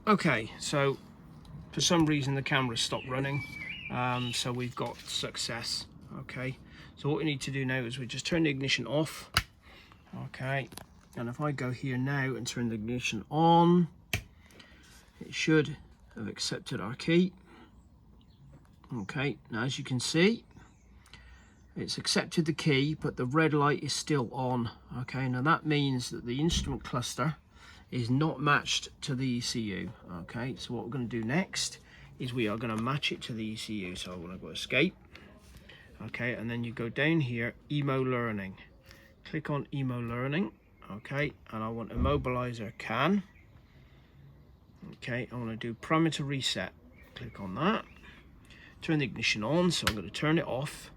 Okay, so for some reason the camera stopped running, so we've got success. Okay, so what we need to do now is we just turn the ignition off. Okay, and if I go here now and turn the ignition on, it should have accepted our key. Okay, now as you can see, it's accepted the key, but the red light is still on. Okay, now that means that the instrument cluster is not matched to the ECU. Okay, so what we're going to do next is we are going to match it to the ECU. So I'm going to go escape. Okay, and then you go down here, Emo Learning. Click on Emo Learning. Okay, and I want immobilizer CAN. Okay, I want to do parameter reset. Click on that. Turn the ignition on, so I'm going to turn it off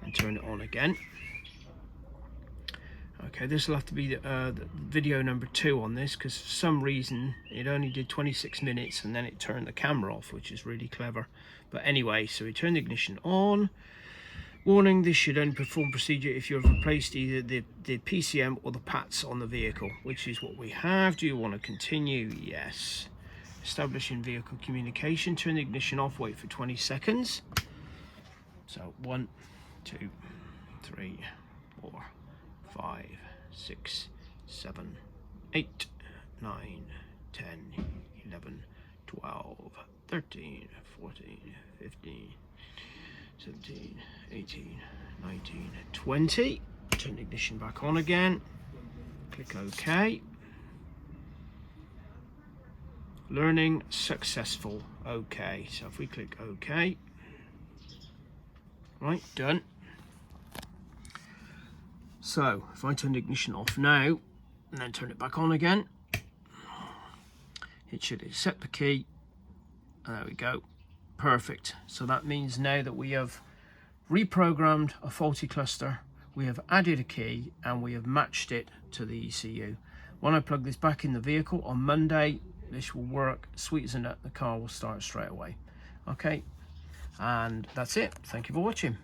and turn it on again. Okay, this will have to be the video number 2 on this, because for some reason it only did 26 minutes and then it turned the camera off, which is really clever. But anyway, so we turn the ignition on. Warning, this should only perform procedure if you have replaced either the PCM or the PATs on the vehicle, which is what we have. Do you want to continue? Yes. Establishing vehicle communication. Turn the ignition off, wait for 20 seconds. So 1, 2, 3, 4, 5, 6, 7, 8, 9, 10, 11, 12, 13, 14, 15, 17, 18, 19, 20. Turn the ignition back on again. Click OK. Learning successful. OK. So if we click OK. Right, done. So if I turn the ignition off now and then turn it back on again, it should accept the key. There we go. Perfect. So that means now that we have reprogrammed a faulty cluster, we have added a key, and we have matched it to the ECU. When I plug this back in the vehicle on Monday, this will work sweet as a nut. The car will start straight away. Okay, and that's it. Thank you for watching.